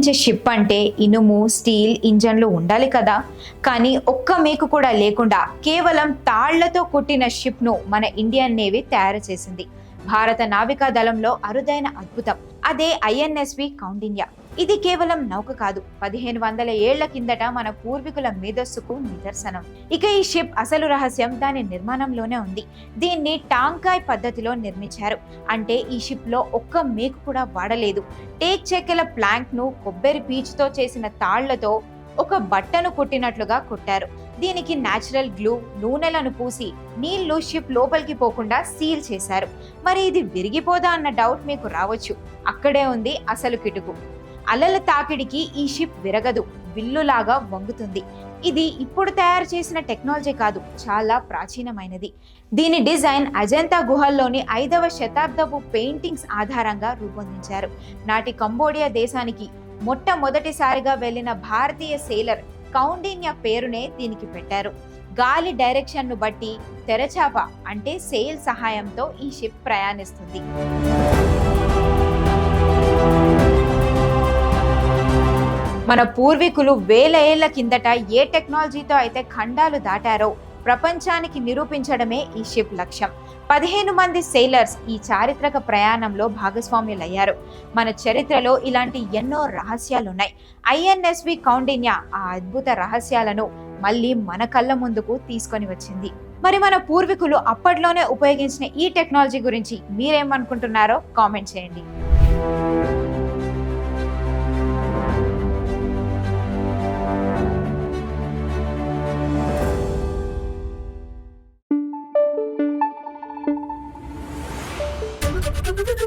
ప్రయాణించే షిప్ అంటే ఇనుము, స్టీల్ ఇంజన్లు ఉండాలి కదా. కానీ ఒక్క మేకు కూడా లేకుండా కేవలం తాళ్లతో కుట్టిన షిప్ను మన ఇండియన్ నేవీ తయారు చేసింది. భారత నావికా దళంలో అరుదైన అద్భుతం. అదే ఐఎన్ఎస్వి కౌండిన్య. ఇది కేవలం నౌక కాదు, 1500 ఏళ్ల కిందట మన పూర్వీకుల మేధస్సుకు నిదర్శనం. ఇక ఈ షిప్ అసలు రహస్యం దాని నిర్మాణంలోనే ఉంది. దీన్ని టాంకాయ్ పద్ధతిలో నిర్మించారు. అంటే ఈ షిప్ లో ఒక్క మేకు కూడా వాడలేదు. టేక్ చెక్కల ప్లాంక్ ను కొబ్బరి పీచుతో చేసిన తాళ్లతో ఒక బట్టను కుట్టినట్లుగా కుట్టారు. దీనికి న్యాచురల్ గ్లూ, నూనెలను పూసి నీళ్లు షిప్ లోపలికి పోకుండా సీల్ చేశారు. మరి ఇది విరిగిపోదా అన్న డౌట్ మీకు రావచ్చు. అక్కడే ఉంది అసలు కిటుకు. అలల తాకిడికి ఈ షిప్ విరగదు, విల్లులాగా వంగుతుంది. ఇది ఇప్పుడు తయారు చేసిన టెక్నాలజీ కాదు, చాలా ప్రాచీనమైనది. దీని డిజైన్ అజంతా గుహల్లోని 5వ శతాబ్దపు పెయింటింగ్స్ ఆధారంగా రూపొందించారు. నాటి కంబోడియా దేశానికి మొట్టమొదటిసారిగా వెళ్లిన భారతీయ సేలర్ కౌండిన్య పేరునే దీనికి పెట్టారు. గాలి డైరెక్షన్ ను బట్టి తెరచాప అంటే సెయిల్ సహాయంతో ఈ షిప్ ప్రయాణిస్తుంది. మన పూర్వీకులు వేల ఏళ్ల కిందట ఏ టెక్నాలజీతో అయితే ఖండాలు దాటారో ప్రపంచానికి నిరూపించడమే ఈ షిప్ లక్ష్యం. 15 మంది సెయిలర్స్ ఈ చారిత్రక ప్రయాణంలో భాగస్వాములయ్యారు. మన చరిత్రలో ఇలాంటి ఎన్నో రహస్యాలున్నాయి. ఐఎన్ఎస్వి కౌండిన్య ఆ అద్భుత రహస్యాలను మళ్ళీ మన కళ్ళ ముందుకు తీసుకొని వచ్చింది. మరి మన పూర్వీకులు అప్పట్లోనే ఉపయోగించిన ఈ టెక్నాలజీ గురించి మీరేమనుకుంటున్నారో కామెంట్ చేయండి. Thank you.